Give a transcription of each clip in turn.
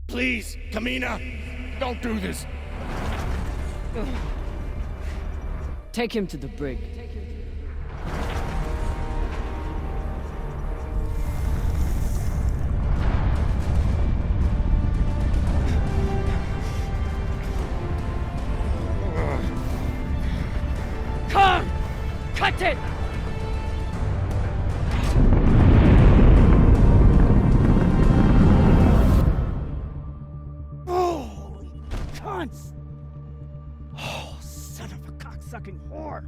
Please, Kamina, don't do this. Take him to the brig. Come! Cut it! Holy cunts! Oh, son of a cocksucking whore!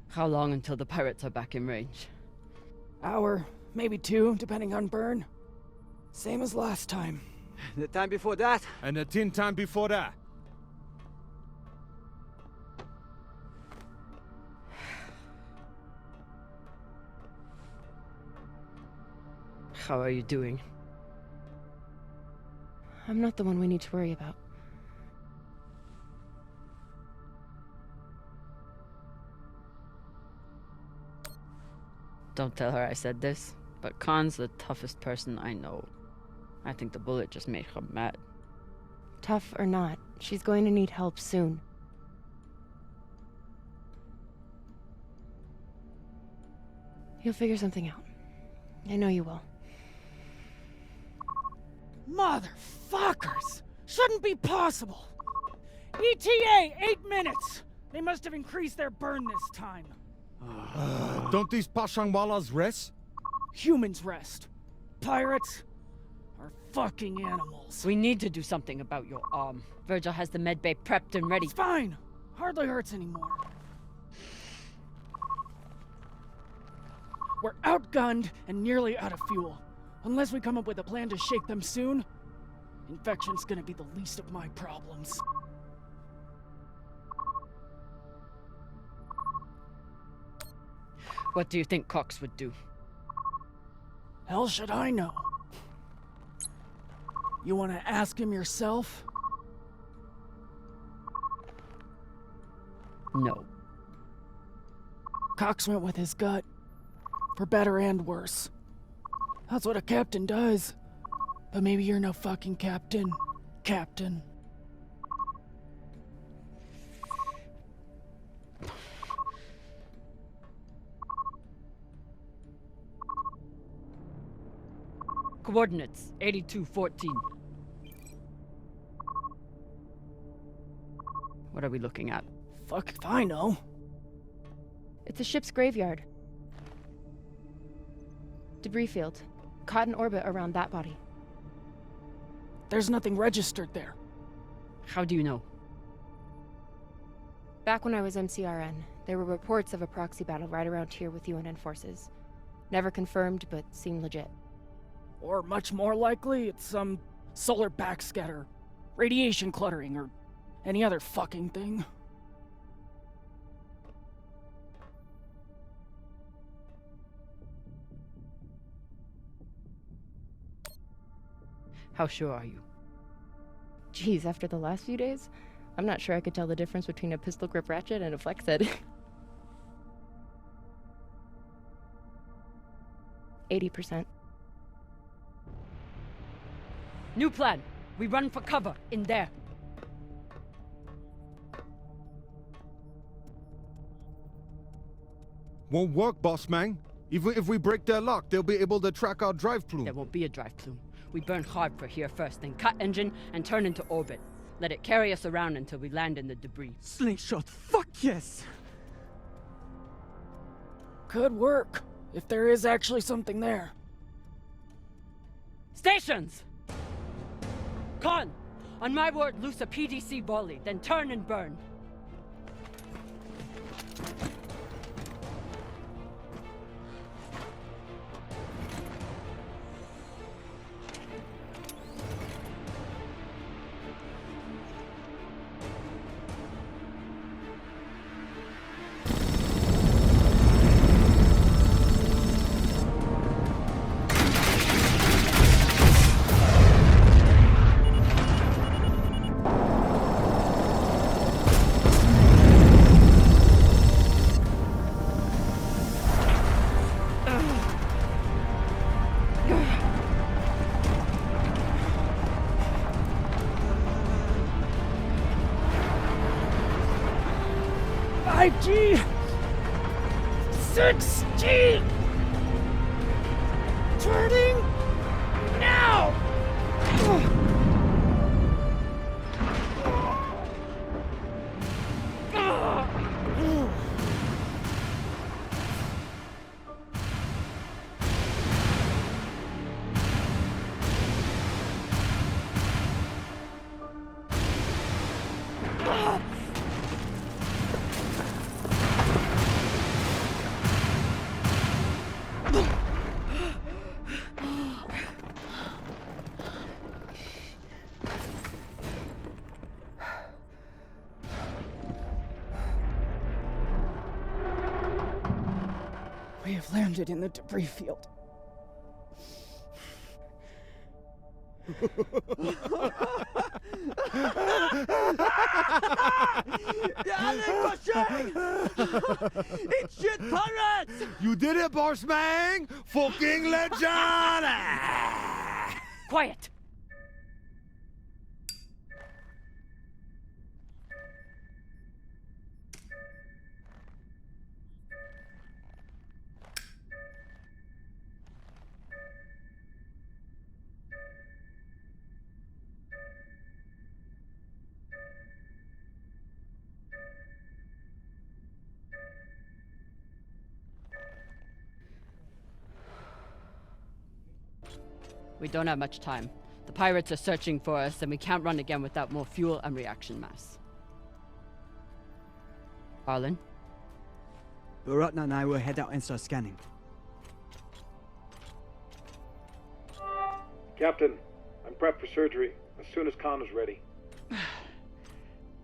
How long until the pirates are back in range? Hour, maybe two, depending on burn. Same as last time. The time before that? And the 10 time before that. How are you doing? I'm not the one we need to worry about. Don't tell her I said this, but Khan's the toughest person I know. I think the bullet just made her mad. Tough or not, she's going to need help soon. You'll figure something out. I know you will. Motherfuckers! Shouldn't be possible! ETA, 8 minutes! They must have increased their burn this time. Don't these Pashangwalas rest? Humans rest. Pirates are fucking animals. We need to do something about your arm. Virgil has the medbay prepped and ready. It's fine. Hardly hurts anymore. We're outgunned and nearly out of fuel. Unless we come up with a plan to shake them soon, infection's gonna be the least of my problems. What do you think Cox would do? Hell should I know? You wanna ask him yourself? No. Cox went with his gut. For better and worse. That's what a captain does. But maybe you're no fucking captain. Captain. Coordinates, 8214. What are we looking at? Fuck if I know. It's a ship's graveyard. Debris field. Caught in orbit around that body. There's nothing registered there. How do you know? Back when I was MCRN, there were reports of a proxy battle right around here with UNN forces. Never confirmed, but seemed legit. Or much more likely, it's some solar backscatter, radiation cluttering, or any other fucking thing. How sure are you? Geez, after the last few days, I'm not sure I could tell the difference between a pistol grip ratchet and a flex head. 80%. New plan. We run for cover in there. Won't work, boss man. Even if we break their lock, they'll be able to track our drive plume. There won't be a drive plume. We burn hard for here first, then cut engine and turn into orbit. Let it carry us around until we land in the debris. Slingshot, fuck yes! Could work, if there is actually something there. Stations! Con! On my word, loose a PDC volley, then turn and burn. 5G! 6G! Turning now! We have landed in the debris field. It's shit pirates! You did it, Boss Man! Fucking legend! Quiet! We don't have much time. The pirates are searching for us, and we can't run again without more fuel and reaction mass. Arlen? Baratna and I will head out and start scanning. Captain, I'm prepped for surgery as soon as Khan is ready.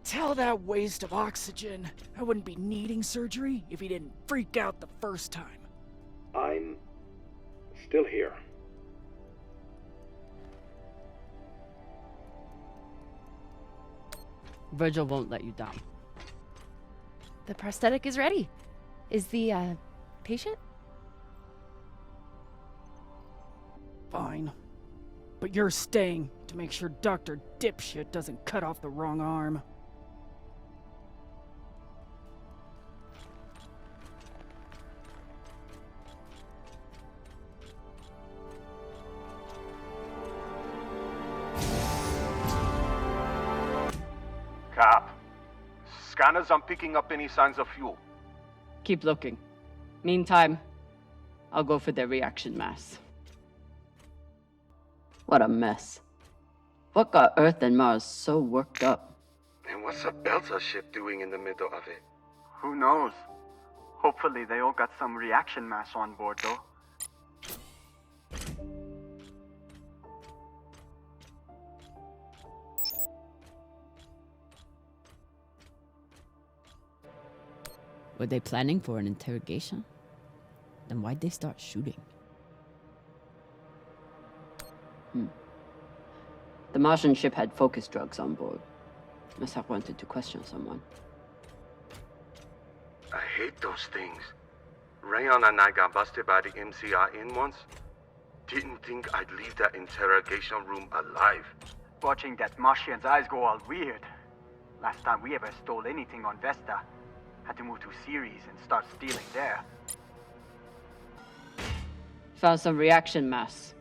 Tell that waste of oxygen I wouldn't be needing surgery if he didn't freak out the first time. I'm still here. Virgil won't let you down. The prosthetic is ready. Is the, patient? Fine. But you're staying to make sure Dr. Dipshit doesn't cut off the wrong arm. Cap, scanners aren't picking up any signs of fuel. Keep looking. Meantime, I'll go for their reaction mass. What a mess. What got Earth and Mars so worked up? And what's a Belter ship doing in the middle of it? Who knows? Hopefully they all got some reaction mass on board, though. Were they planning for an interrogation? Then why'd they start shooting? The Martian ship had focus drugs on board. Must have wanted to question someone. I hate those things. Rayon and I got busted by the MCR in once. Didn't think I'd leave that interrogation room alive. Watching that Martian's eyes go all weird. Last time we ever stole anything on Vesta. Had to move to Ceres and start stealing there. Found some reaction mass.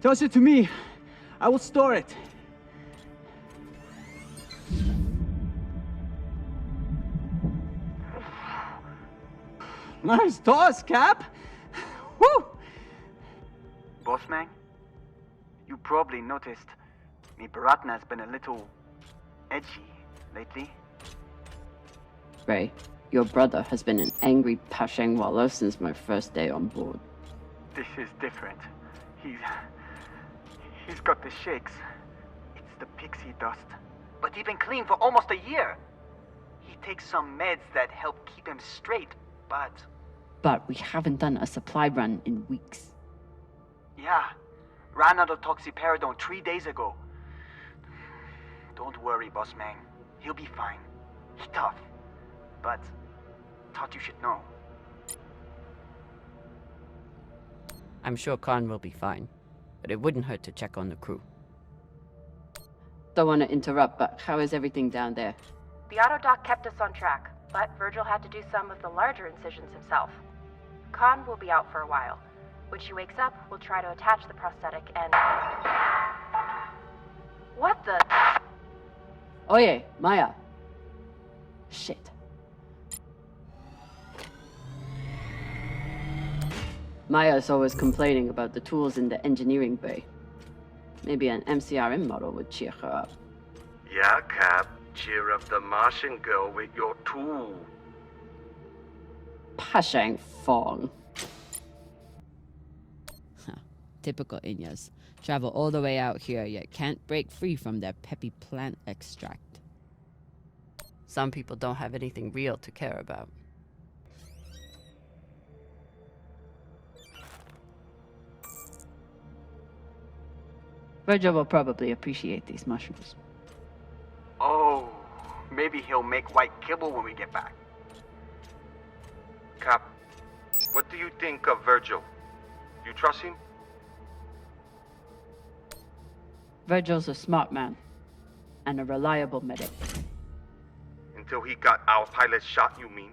Toss it to me. I will store it. Nice toss, Cap. Woo! Bossman, you probably noticed me Baratna's been a little edgy lately. Ray, your brother has been an angry Pashang Wallow since my first day on board. This is different. He's got the shakes. It's the pixie dust. But he's been clean for almost a year. He takes some meds that help keep him straight, but... But we haven't done a supply run in weeks. Yeah, ran out of toxiperidone 3 days ago. Don't worry, boss man. He'll be fine. He's tough. But thought you should know. I'm sure Khan will be fine, but it wouldn't hurt to check on the crew. Don't want to interrupt, but how is everything down there? The autodoc kept us on track. but Virgil had to do some of the larger incisions himself. Khan will be out for a while. When she wakes up, we'll try to attach the prosthetic and... What the... Oye, Maya. Shit. Maya's always complaining about the tools in the engineering bay. Maybe an MCRM model would cheer her up. Yeah, Cap. Cheer up the Martian girl with your tool. Pashang Fong. Huh. Typical Inyas. Travel all the way out here, yet can't break free from their peppy plant extract. Some people don't have anything real to care about. Virgil will probably appreciate these mushrooms. Oh, maybe he'll make white kibble when we get back. Cap, what do you think of Virgil? You trust him? Virgil's a smart man. And a reliable medic. Until he got our pilot shot, you mean?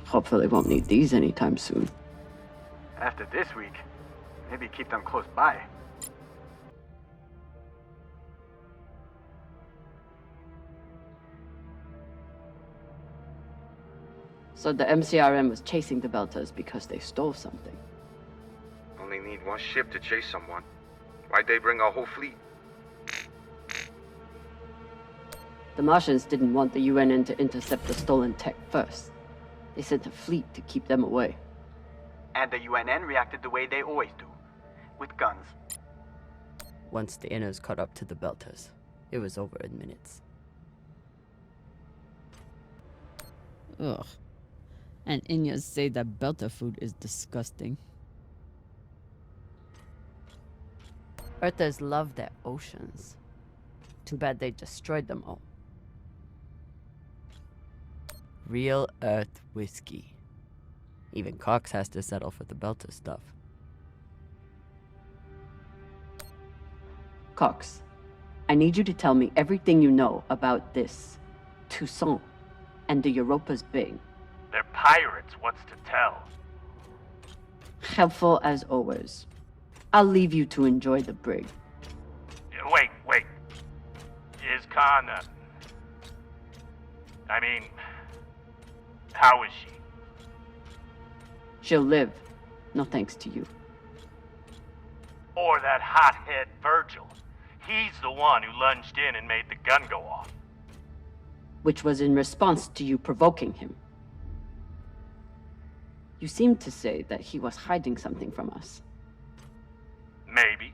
Hopefully won't need these anytime soon. After this week, maybe keep them close by. So the MCRM was chasing the Belters because they stole something. Only need one ship to chase someone. Why'd they bring a whole fleet? The Martians didn't want the UNN to intercept the stolen tech first. They sent a fleet to keep them away. And the UNN reacted the way they always do, with guns. Once the Inners caught up to the Belters, it was over in minutes. Ugh. And Inyas say that Belter food is disgusting. Earthers love their oceans. Too bad they destroyed them all. Real Earth whiskey. Even Cox has to settle for the Belter stuff. Cox, I need you to tell me everything you know about this Toussaint and the Europa's Bing. They're pirates, what's to tell? Helpful as always. I'll leave you to enjoy the brig. Wait. Is Khan, I mean, how is she? She'll live. No thanks to you. Or that hothead Virgil. He's the one who lunged in and made the gun go off. Which was in response to you provoking him. You seemed to say that he was hiding something from us. Maybe.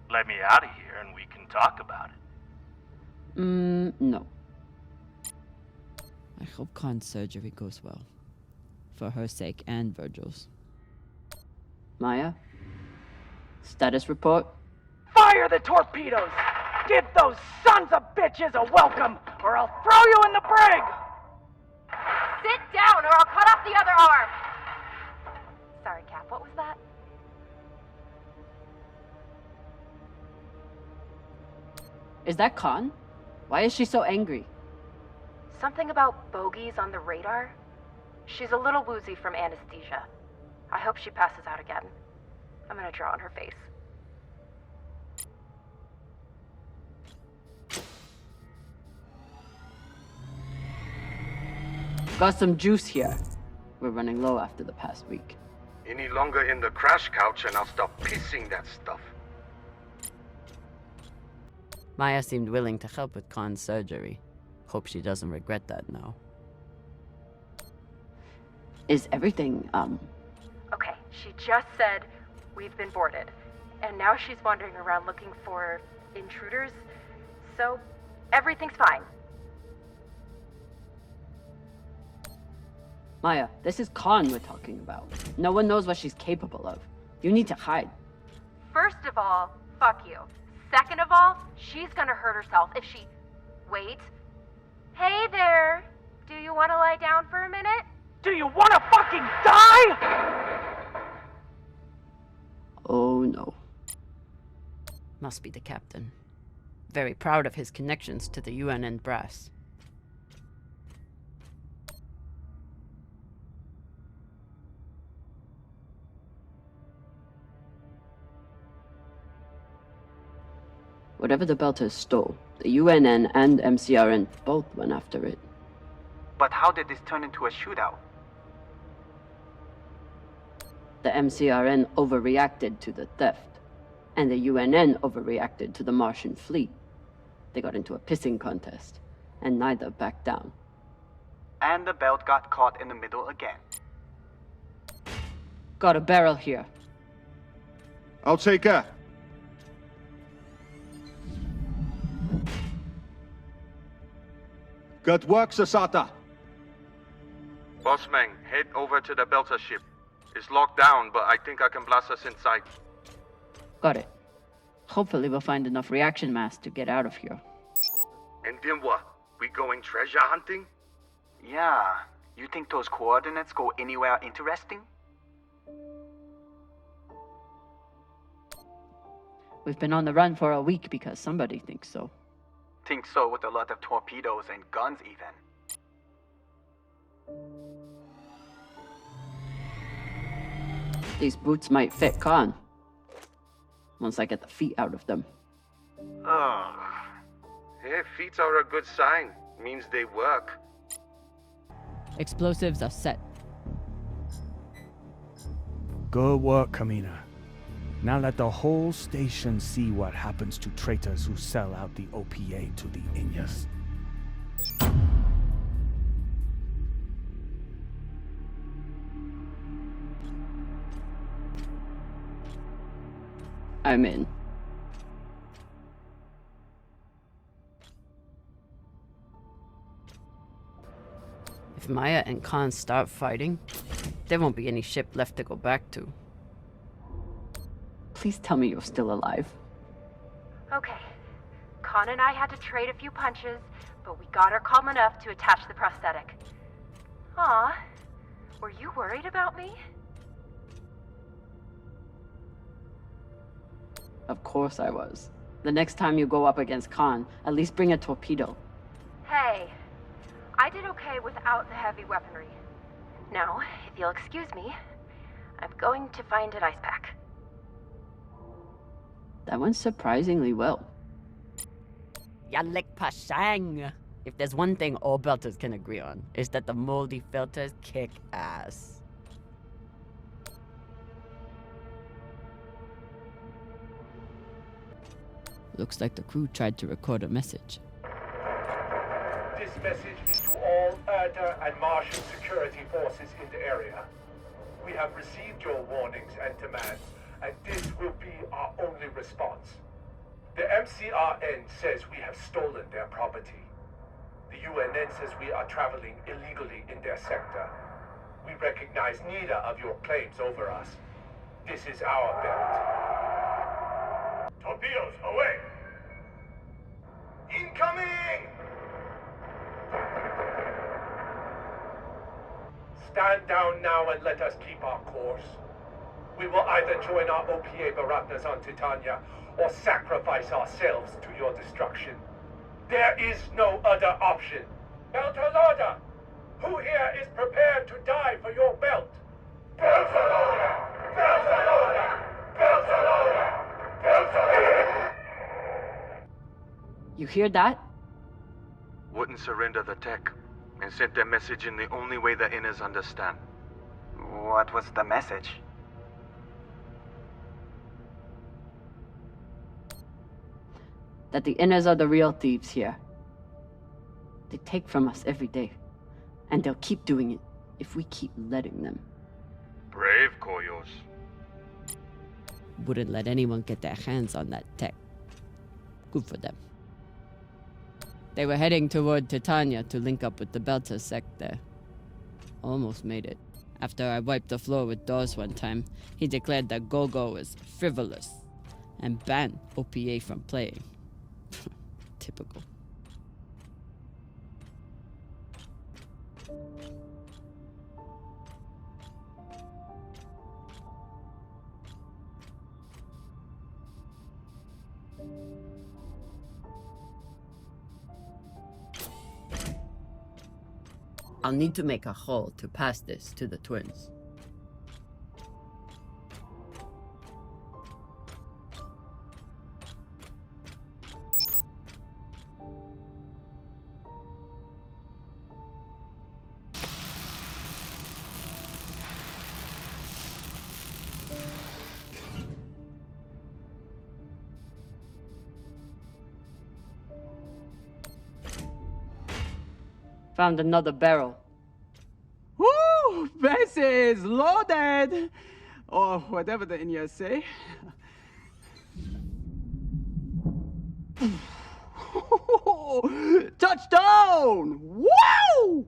Let me out of here and we can talk about it. No. I hope Khan's surgery goes well. For her sake and Virgil's. Maya? Status report? Fire the torpedoes! Give those sons of bitches a welcome, or I'll throw you in the brig! Sit down or I'll cut off the other arm! Sorry, Cap, what was that? Is that Khan? Why is she so angry? Something about bogeys on the radar? She's a little woozy from anesthesia. I hope she passes out again. I'm gonna draw on her face. Got some juice here. We're running low after the past week. Any longer in the crash couch and I'll stop pissing that stuff. Maya seemed willing to help with Khan's surgery. Hope she doesn't regret that now. Is everything, Okay, she just said we've been boarded. And now she's wandering around looking for intruders. So, everything's fine. Maya, this is Khan we're talking about. No one knows what she's capable of. You need to hide. First of all, fuck you. Second of all, she's gonna hurt herself if she... Wait. Hey there! Do you want to lie down for a minute? Do you wanna fucking die? Oh no. Must be the captain. Very proud of his connections to the UNN brass. Whatever the Belters stole, the UNN and MCRN both went after it. But how did this turn into a shootout? The MCRN overreacted to the theft, and the UNN overreacted to the Martian fleet. They got into a pissing contest, and neither backed down. And the belt got caught in the middle again. Got a barrel here. I'll take her. Good work, Sasata. Bossman, head over to the Belter ship. It's locked down, but I think I can blast us inside. Got it. Hopefully we'll find enough reaction mass to get out of here. And then what? We going treasure hunting? Yeah, you think those coordinates go anywhere interesting? We've been on the run for a week because somebody thinks so. Think so with a lot of torpedoes and guns even. These boots might fit Khan. Once I get the feet out of them. Ugh. Hey, feet are a good sign. Means they work. Explosives are set. Good work, Kamina. Now let the whole station see what happens to traitors who sell out the OPA to the Inyas. I'm in. If Maya and Khan start fighting, there won't be any ship left to go back to. Please tell me you're still alive. Okay. Khan and I had to trade a few punches, but we got her calm enough to attach the prosthetic. Aw, were you worried about me? Of course I was. The next time you go up against Khan, at least bring a torpedo. Hey, I did okay without the heavy weaponry. Now, if you'll excuse me, I'm going to find an ice pack. That went surprisingly well. Yalek Pashang! If there's one thing all Belters can agree on, is that the moldy filters kick ass. Looks like the crew tried to record a message. This message is to all Erda and Martian security forces in the area. We have received your warnings and demands, and this will be our only response. The MCRN says we have stolen their property. The UNN says we are traveling illegally in their sector. We recognize neither of your claims over us. This is our belt. Torpedoes, away! Incoming! Stand down now and let us keep our course. We will either join our OPA Baratnas on Titania or sacrifice ourselves to your destruction. There is no other option. Belter's order! Who here is prepared to die for your belt? Belter's order! Belter's order! Belter's order! Belter's order! You hear that? Wouldn't surrender the tech, and sent their message in the only way the inners understand. What was the message? That the inners are the real thieves here. They take from us every day, and they'll keep doing it if we keep letting them. Brave, Koyos. Wouldn't let anyone get their hands on that tech. Good for them. They were heading toward Titania to link up with the Belter sect there. Almost made it. After I wiped the floor with Dawes one time, he declared that Gogo was frivolous and banned OPA from playing. Typical. I'll need to make a hull to pass this to the twins. Found another barrel. Woo! This is loaded! Or whatever the Indians say. Touchdown! Wow!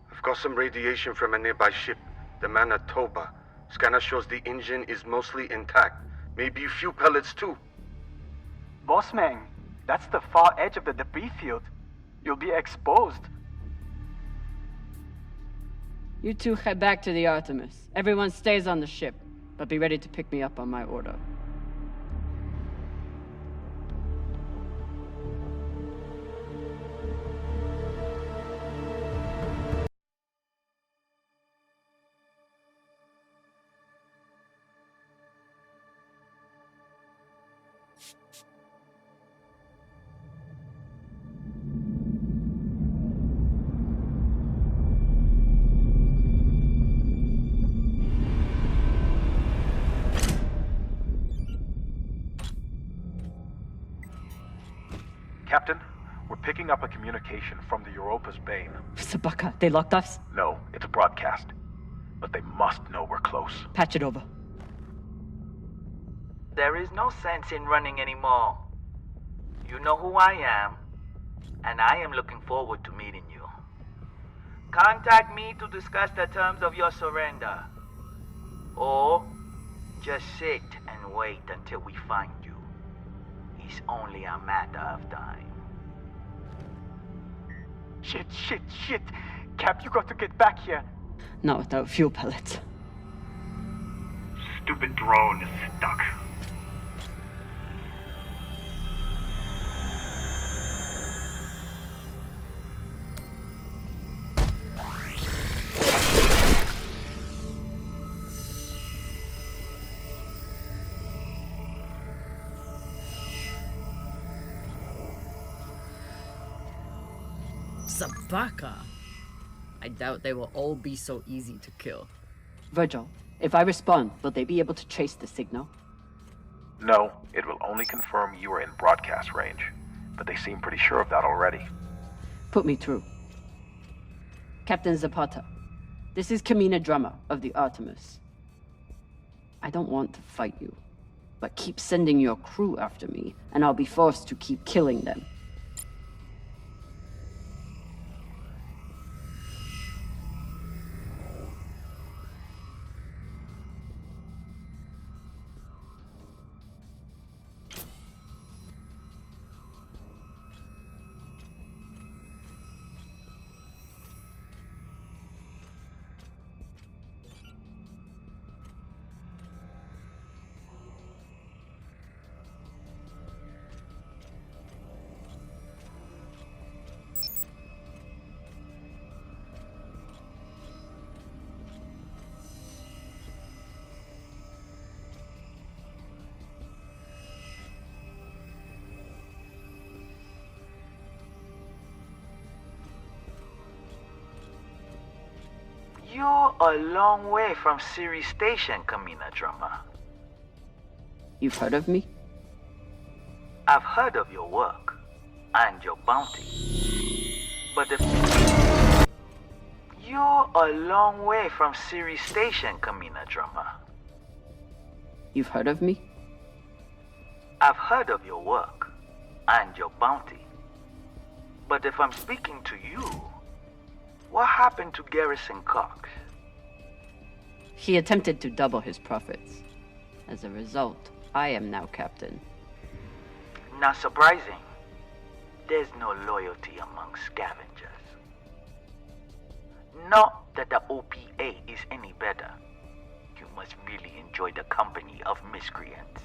I've got some radiation from a nearby ship, the Manitoba. Scanner shows the engine is mostly intact. Maybe a few pellets too. Bossman, that's the far edge of the debris field. You'll be exposed. You two head back to the Artemis. Everyone stays on the ship, but be ready to pick me up on my order. Captain, we're picking up a communication from the Europa's Bane. Sabaka, they locked us? No, it's a broadcast. But they must know we're close. Patch it over. There is no sense in running anymore. You know who I am, and I am looking forward to meeting you. Contact me to discuss the terms of your surrender. Or just sit and wait until we find you. It's only a matter of time. Shit. Cap, you got to get back here. Not without fuel pellets. Stupid drone is stuck. Sabaka! I doubt they will all be so easy to kill. Virgil, if I respond, will they be able to trace the signal? No, it will only confirm you are in broadcast range. But they seem pretty sure of that already. Put me through. Captain Zapata, this is Kamina Drummer of the Artemis. I don't want to fight you, but keep sending your crew after me, and I'll be forced to keep killing them. You're a long way from Siri Station, Kamina Drummer. You've heard of me? I've heard of your work and your bounty. But if you're a long way from Siri Station, Kamina Drummer. You've heard of me? I've heard of your work and your bounty. But if I'm speaking to you, what happened to Garrison Cox? He attempted to double his profits. As a result, I am now captain. Not surprising. There's no loyalty among scavengers. Not that the OPA is any better. You must really enjoy the company of miscreants.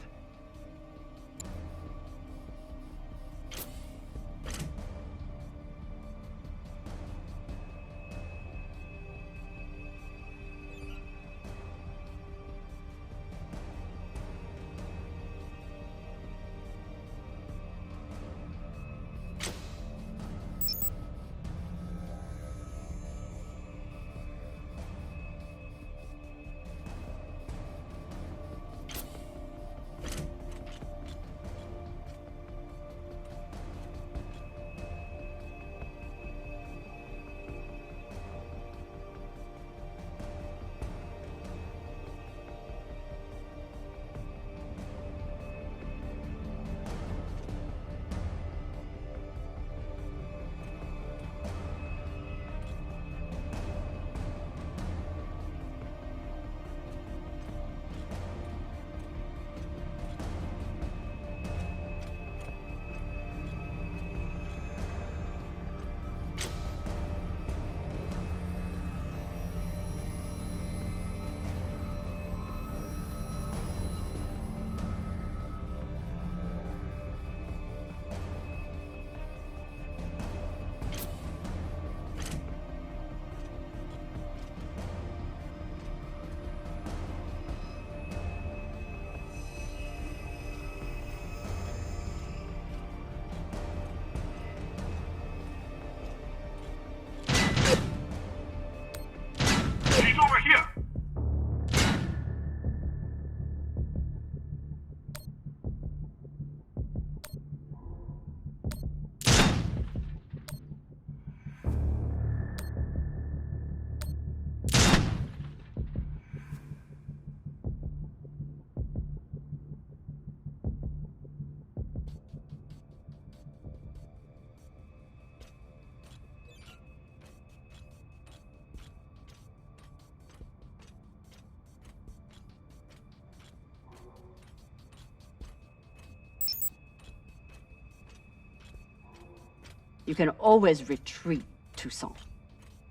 You can always retreat, Toussaint.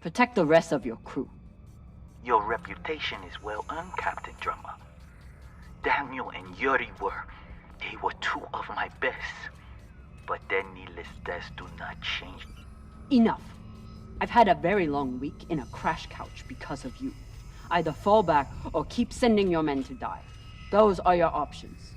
Protect the rest of your crew. Your reputation is well earned, Captain Drummer. Daniel and Yuri they were two of my best. But their needless deaths do not change. Enough. I've had a very long week in a crash couch because of you. Either fall back or keep sending your men to die. Those are your options.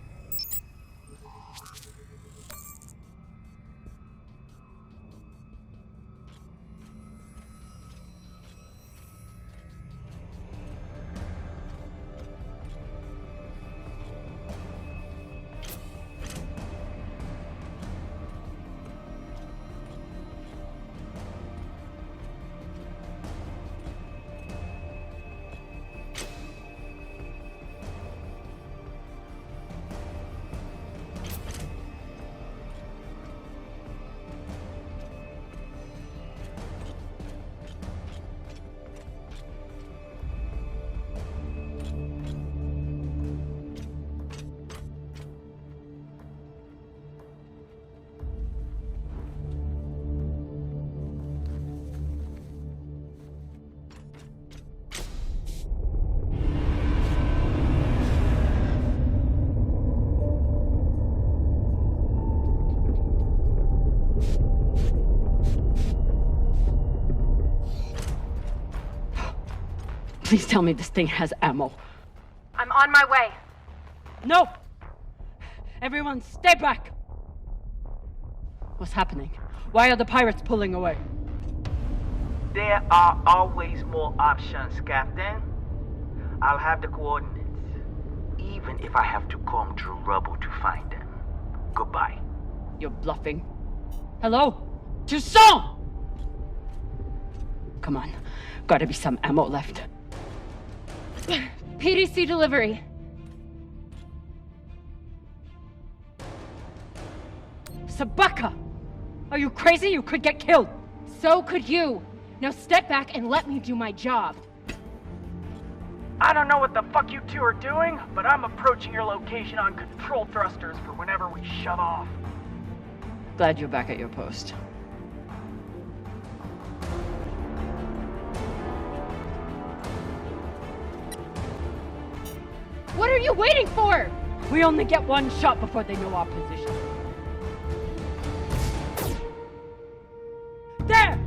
Please tell me this thing has ammo. I'm on my way. No! Everyone, stay back! What's happening? Why are the pirates pulling away? There are always more options, Captain. I'll have the coordinates, even if I have to comb through rubble to find them. Goodbye. You're bluffing. Hello? Toussaint! Come on. Gotta be some ammo left. PDC delivery. Sabaka! Are you crazy? You could get killed! So could you. Now step back and let me do my job. I don't know what the fuck you two are doing, but I'm approaching your location on control thrusters for whenever we shut off. Glad you're back at your post. What are you waiting for? We only get one shot before they know our position. There!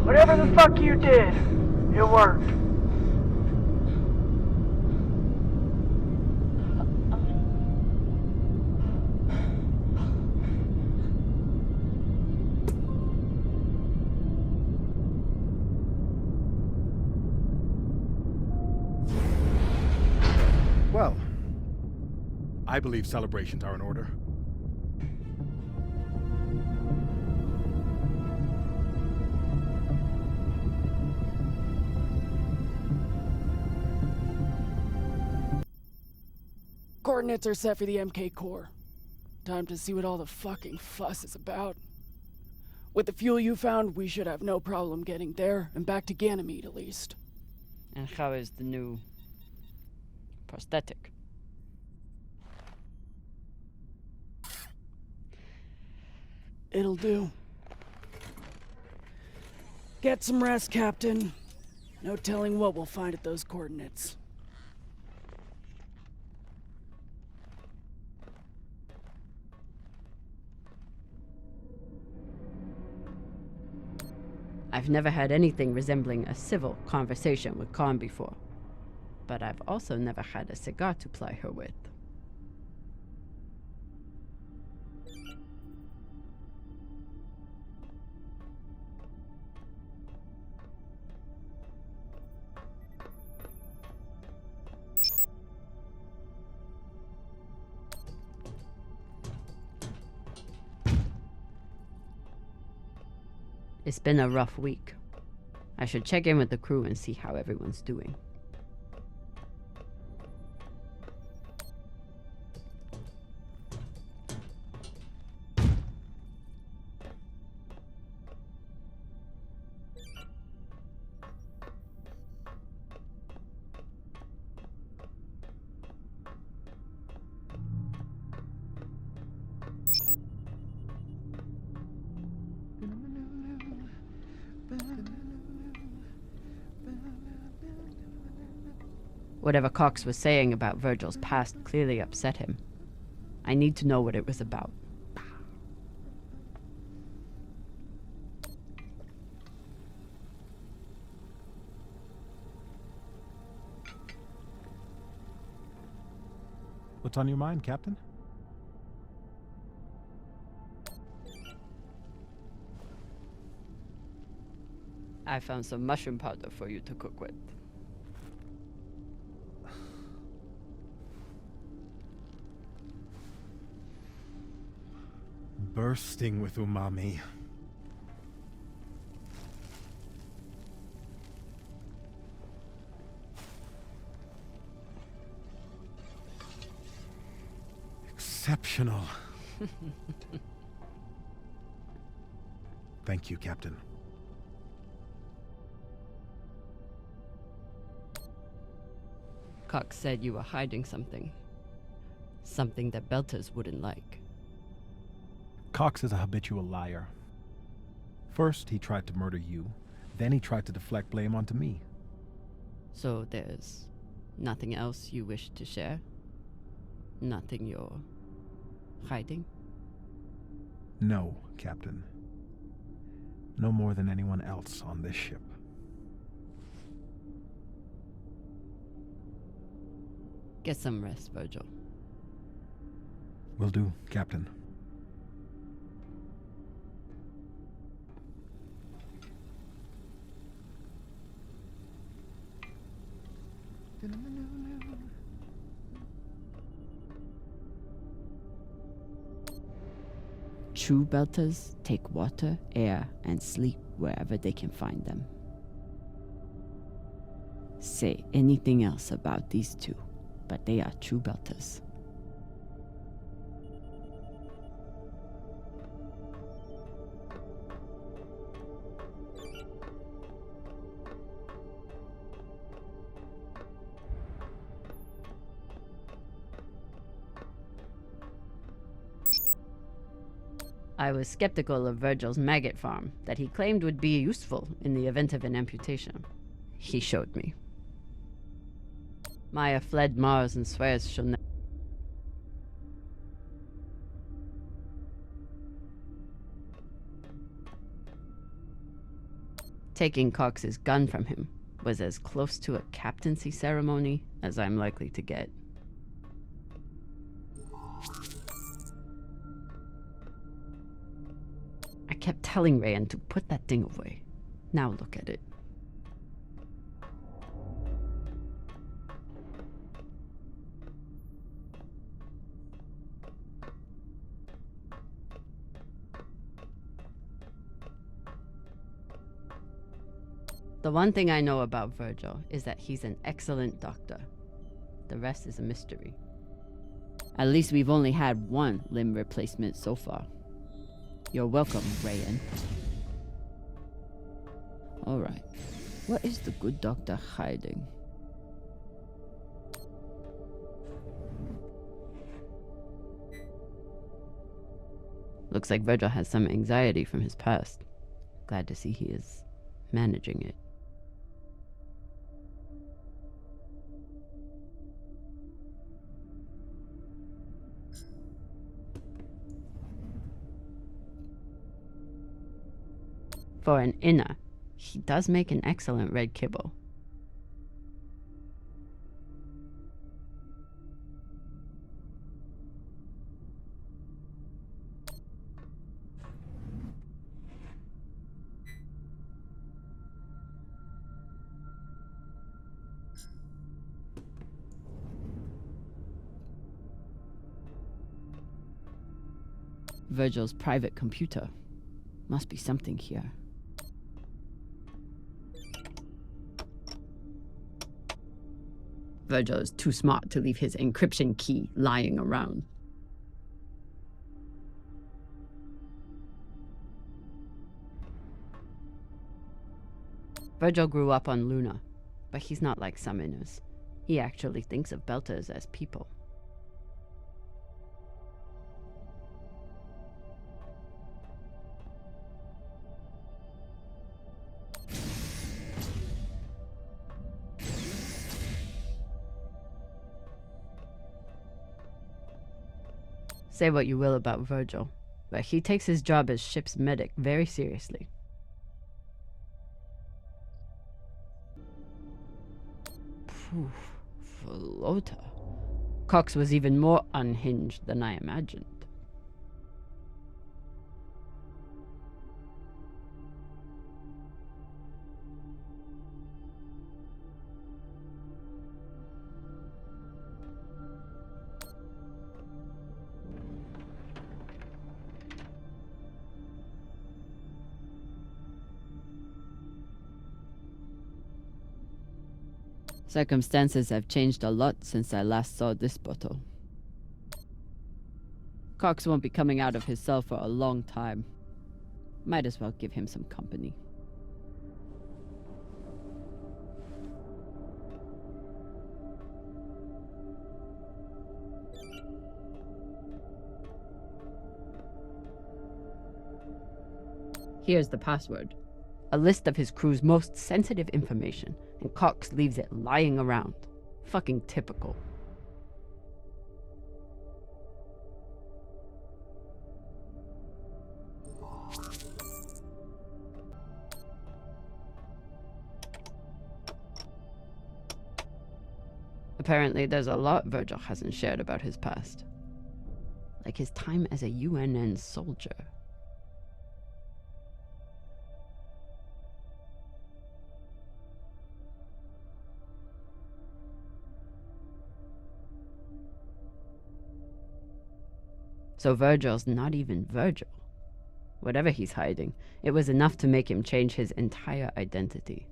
Whatever the fuck you did, it worked. Well, I believe celebrations are in order. Coordinates are set for the MK core. Time to see what all the fucking fuss is about. With the fuel you found, we should have no problem getting there and back to Ganymede at least. And how is the new prosthetic? It'll do. Get some rest, Captain. No telling what we'll find at those coordinates. I've never had anything resembling a civil conversation with Khan before, but I've also never had a cigar to ply her with. It's been a rough week. I should check in with the crew and see how everyone's doing. Whatever Cox was saying about Virgil's past clearly upset him. I need to know what it was about. What's on your mind, Captain? I found some mushroom powder for you to cook with. Bursting with umami. Exceptional. Thank you, Captain. Cox said you were hiding something. Something that Belters wouldn't like. Cox is a habitual liar. First, he tried to murder you. Then he tried to deflect blame onto me. So there's nothing else you wish to share? Nothing you're hiding? No, Captain. No more than anyone else on this ship. Get some rest, Virgil. Will do, Captain. True Belters take water, air, and sleep wherever they can find them. Say anything else about these two, but they are true Belters. I was skeptical of Virgil's maggot farm that he claimed would be useful in the event of an amputation. He showed me. Maya fled Mars and swears she'll never. Taking Cox's gun from him was as close to a captaincy ceremony as I'm likely to get. I kept telling Rayan to put that thing away. Now look at it. The one thing I know about Virgil is that he's an excellent doctor. The rest is a mystery. At least we've only had one limb replacement so far. You're welcome, Rayan. Alright. What is the good doctor hiding? Looks like Virgil has some anxiety from his past. Glad to see he is managing it. For an inner, he does make an excellent red kibble. Virgil's private computer. Must be something here. Virgil is too smart to leave his encryption key lying around. Virgil grew up on Luna, but he's not like summoners. He actually thinks of Belters as people. Say what you will about Virgil, but he takes his job as ship's medic very seriously. Phew, Flota. Cox was even more unhinged than I imagined. Circumstances have changed a lot since I last saw this bottle. Cox won't be coming out of his cell for a long time. Might as well give him some company. Here's the password. A list of his crew's most sensitive information, and Cox leaves it lying around. Fucking typical. Apparently there's a lot Virgil hasn't shared about his past. Like his time as a UNN soldier. So Virgil's not even Virgil. Whatever he's hiding, it was enough to make him change his entire identity.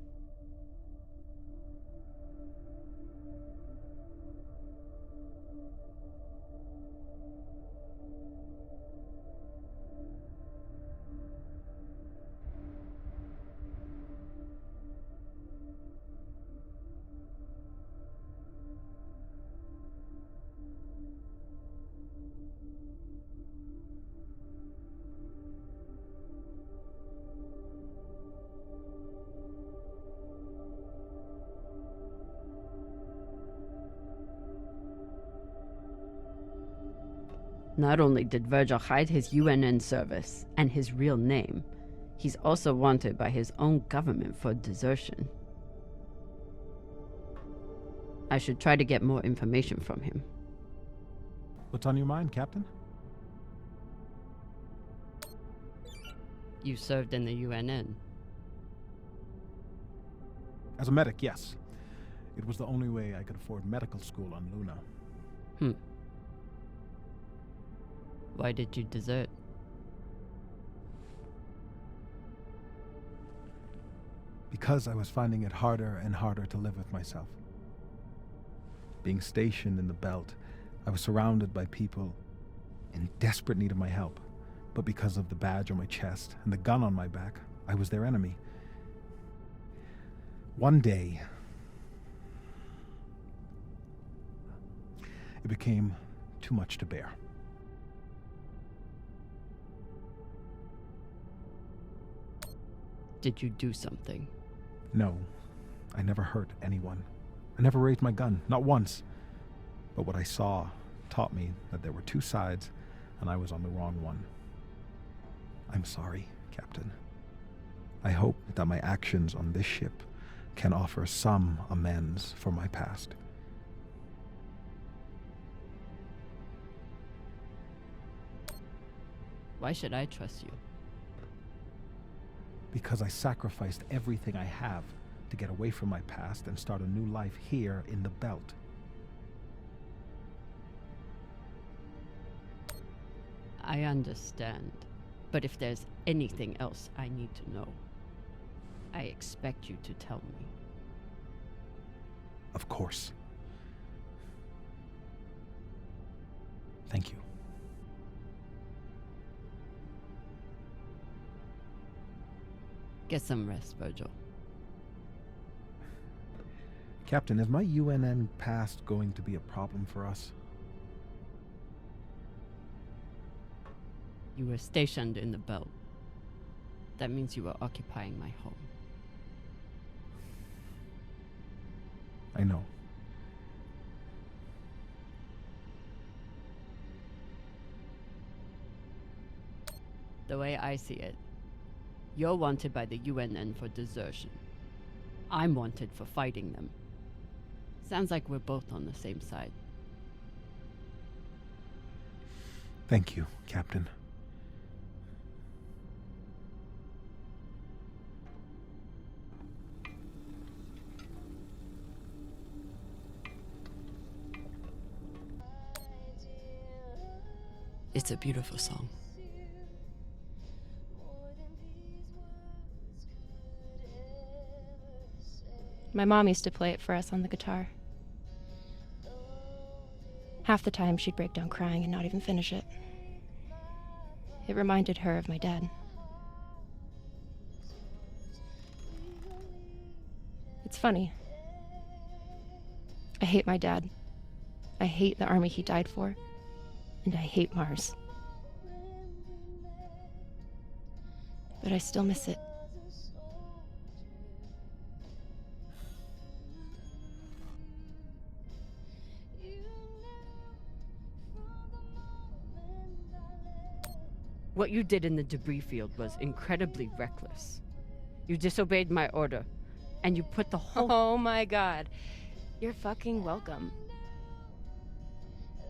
Not only did Virgil hide his UNN service and his real name, he's also wanted by his own government for desertion. I should try to get more information from him. What's on your mind, Captain? You served in the UNN. As a medic, yes. It was the only way I could afford medical school on Luna. Why did you desert? Because I was finding it harder and harder to live with myself. Being stationed in the belt I was surrounded by people in desperate need of my help, but because of the badge on my chest and the gun on my back, I was their enemy. One day, it became too much to bear. Did you do something? No, I never hurt anyone. I never raised my gun, not once. But what I saw taught me that there were two sides, and I was on the wrong one. I'm sorry, Captain. I hope that my actions on this ship can offer some amends for my past. Why should I trust you? Because I sacrificed everything I have to get away from my past and start a new life here in the Belt. I understand. But if there's anything else I need to know, I expect you to tell me. Of course. Thank you. Get some rest, Virgil. Captain, is my UNN past going to be a problem for us? You were stationed in the Belt. That means you were occupying my home. I know. The way I see it, you're wanted by the UNN for desertion. I'm wanted for fighting them. Sounds like we're both on the same side. Thank you, Captain. It's a beautiful song. My mom used to play it for us on the guitar. Half the time she'd break down crying and not even finish it. It reminded her of my dad. It's funny. I hate my dad. I hate the army he died for. And I hate Mars. But I still miss it. What you did in the debris field was incredibly reckless. You disobeyed my order, and you put the whole— Oh my god. You're fucking welcome.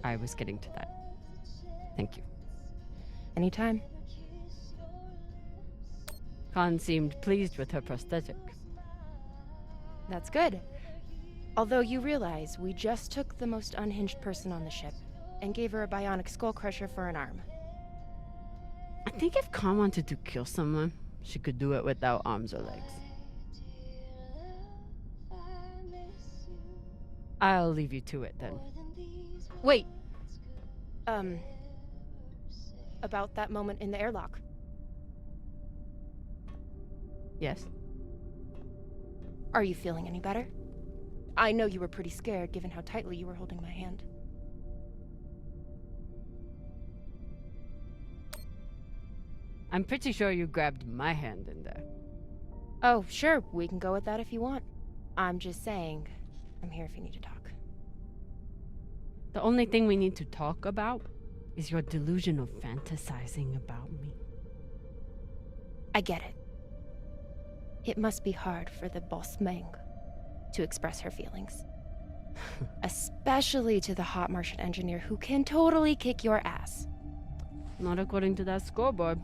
I was getting to that. Thank you. Anytime. Khan seemed pleased with her prosthetic. That's good. Although you realize we just took the most unhinged person on the ship and gave her a bionic skull crusher for an arm. I think if Khan wanted to kill someone, she could do it without arms or legs. I'll leave you to it then. Wait. About that moment in the airlock. Yes? Are you feeling any better? I know you were pretty scared given how tightly you were holding my hand. I'm pretty sure you grabbed my hand in there. Oh, sure, we can go with that if you want. I'm just saying, I'm here if you need to talk. The only thing we need to talk about is your delusion of fantasizing about me. I get it. It must be hard for the boss Meng to express her feelings. Especially to the hot Martian engineer who can totally kick your ass. Not according to that scoreboard.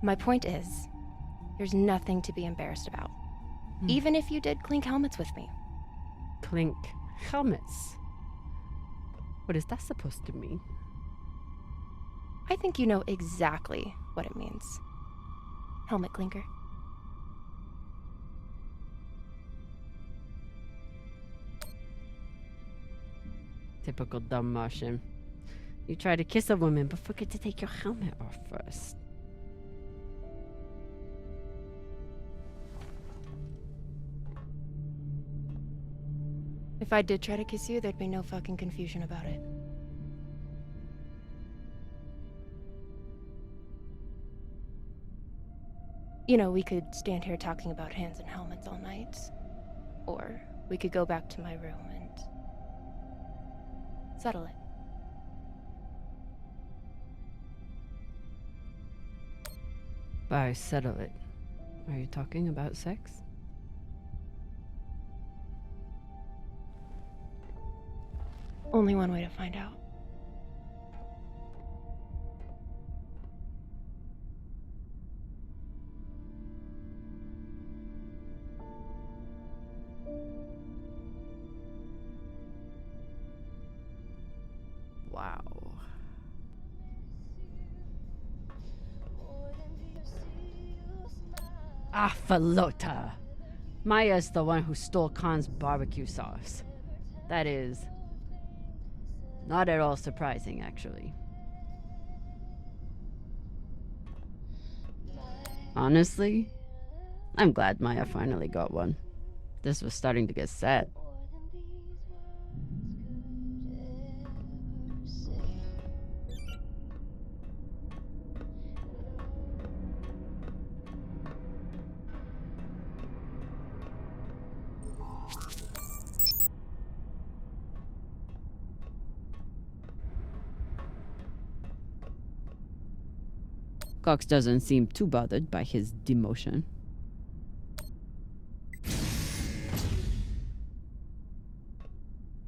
My point is, there's nothing to be embarrassed about. Even if you did clink helmets with me. Clink helmets? What is that supposed to mean? I think you know exactly what it means. Helmet clinker. Typical dumb Martian. You try to kiss a woman, but forget to take your helmet off first. If I did try to kiss you, there'd be no fucking confusion about it. You know, we could stand here talking about hands and helmets all night. Or we could go back to my room and settle it. By settle it, are you talking about sex? Only one way to find out. Wow. Ah, Falota. Maya's the one who stole Khan's barbecue sauce. That is not at all surprising, actually. Honestly, I'm glad Maya finally got one. This was starting to get sad. Cox doesn't seem too bothered by his demotion.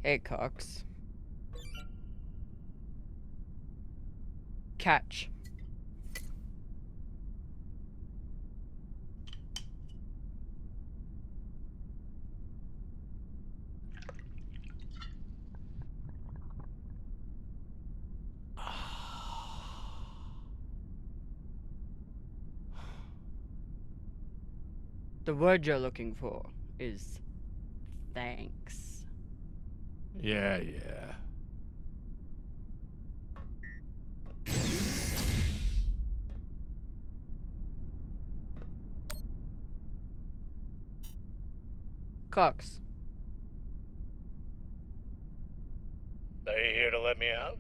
Hey, Cox. Catch. The word you're looking for is thanks. Yeah. Cox. Are you here to let me out?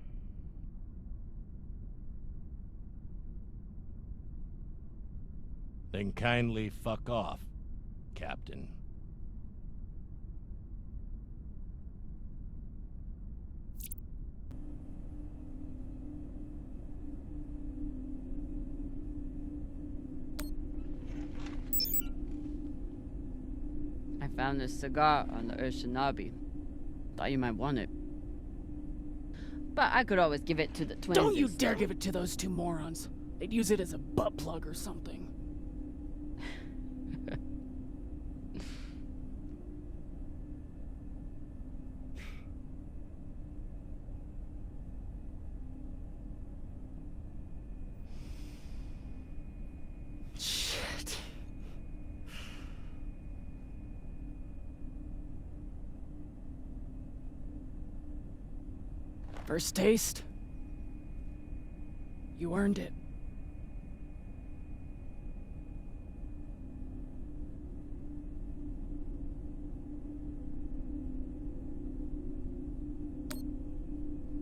Then kindly fuck off, Captain. I found this cigar on the Urshanabi. Thought you might want it. But I could always give it to the twins. Don't you dare give it to those two morons. They'd use it as a butt plug or something. Shit. First taste? You earned it.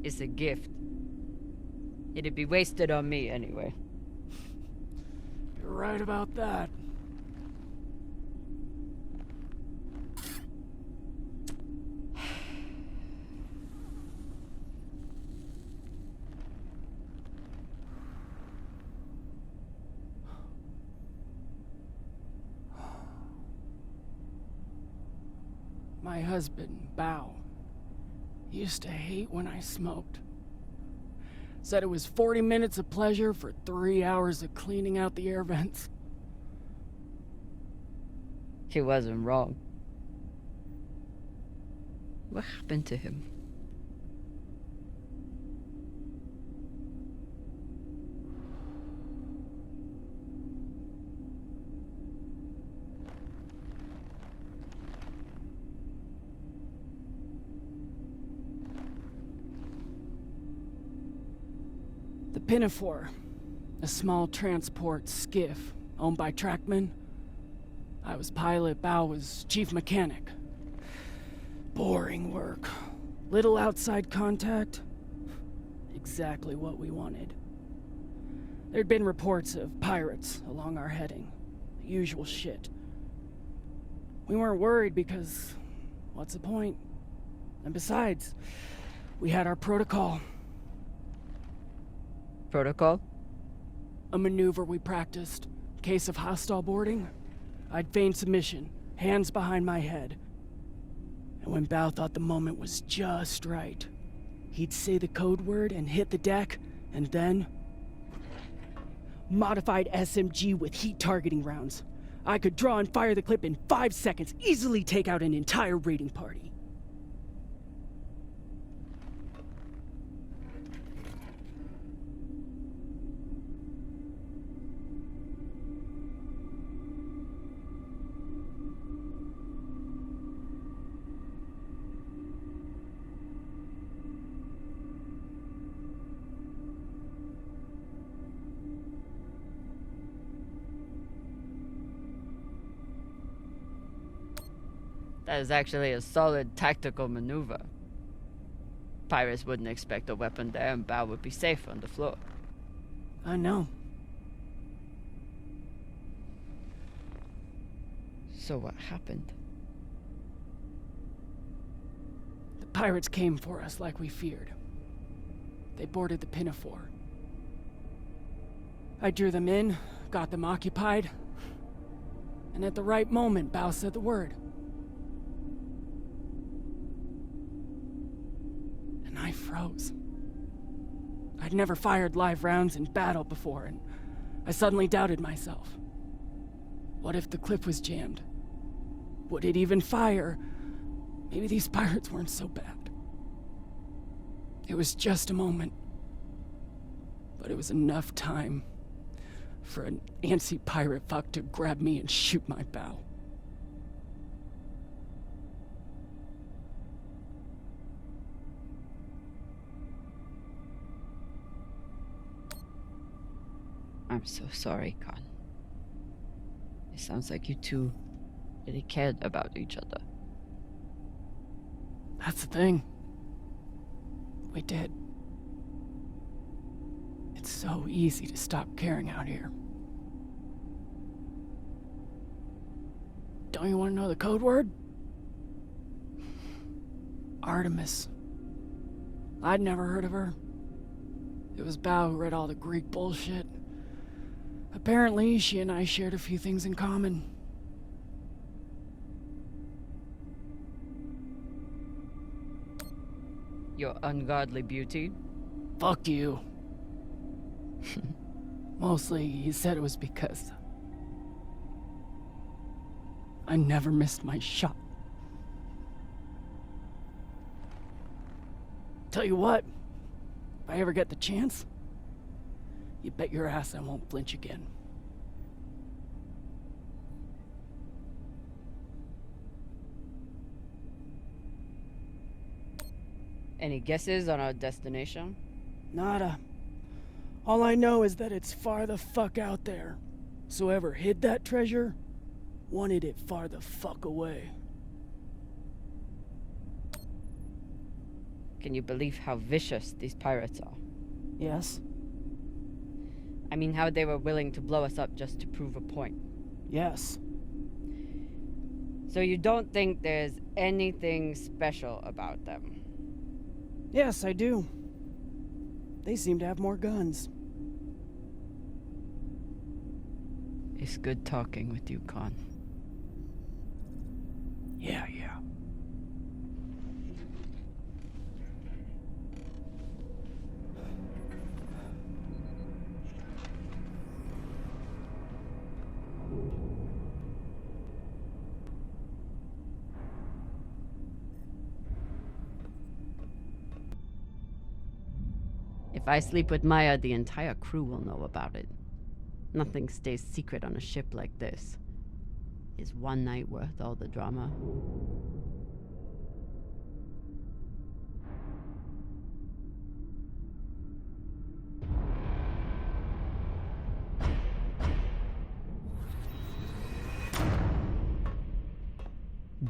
It's a gift. It'd be wasted on me anyway. You're right about that. My husband, Bao, used to hate when I smoked. Said it was 40 minutes of pleasure for 3 hours of cleaning out the air vents. He wasn't wrong. What happened to him? The Pinafore, a small transport skiff owned by Trackman. I was pilot, Bao was chief mechanic. Boring work. Little outside contact. Exactly what we wanted. There'd been reports of pirates along our heading. The usual shit. We weren't worried because, what's the point? And besides, we had our protocol. Protocol? A maneuver we practiced. Case of hostile boarding. I'd feign submission, hands behind my head. And when Bao thought the moment was just right, he'd say the code word and hit the deck, and then... Modified SMG with heat targeting rounds. I could draw and fire the clip in 5 seconds, easily take out an entire raiding party. That is actually a solid tactical maneuver. Pirates wouldn't expect a weapon there, and Bao would be safe on the floor. I know. So what happened? The pirates came for us like we feared. They boarded the Pinafore. I drew them in, got them occupied, and at the right moment, Bao said the word. And I froze. I'd never fired live rounds in battle before, and I suddenly doubted myself. What if the clip was jammed? Would it even fire? Maybe these pirates weren't so bad. It was just a moment. But it was enough time for an antsy pirate fuck to grab me and shoot my bow. I'm so sorry, Khan. It sounds like you two really cared about each other. That's the thing. We did. It's so easy to stop caring out here. Don't you want to know the code word? Artemis. I'd never heard of her. It was Bao who read all the Greek bullshit. Apparently, she and I shared a few things in common. Your ungodly beauty? Fuck you. Mostly, he said it was because I never missed my shot. Tell you what, if I ever get the chance, you bet your ass I won't flinch again. Any guesses on our destination? Nada. All I know is that it's far the fuck out there. So whoever hid that treasure wanted it far the fuck away. Can you believe how vicious these pirates are? Yes? I mean, how they were willing to blow us up just to prove a point. Yes. So you don't think there's anything special about them? Yes, I do. They seem to have more guns. It's good talking with you, Khan. Yeah. If I sleep with Maya, the entire crew will know about it. Nothing stays secret on a ship like this. Is one night worth all the drama?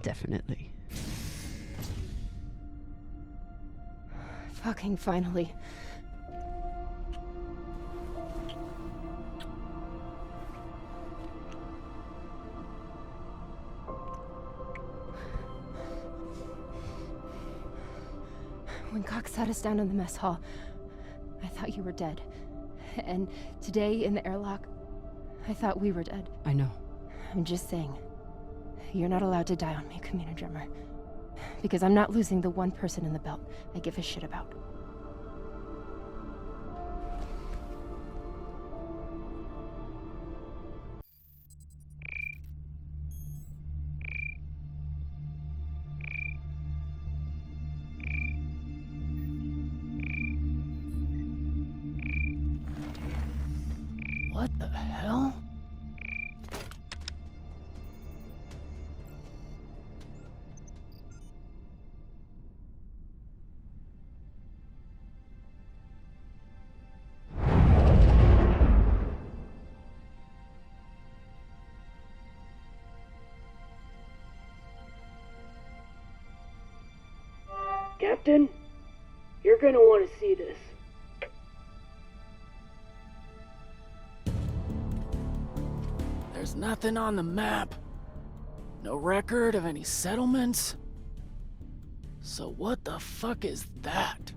Definitely. Fucking finally. When Cox sat us down in the mess hall, I thought you were dead. And today in the airlock, I thought we were dead. I know. I'm just saying, you're not allowed to die on me, Commander Drummer. Because I'm not losing the one person in the belt I give a shit about. What the hell? Captain, you're gonna want to see this. There's nothing on the map. No record of any settlements. So what the fuck is that?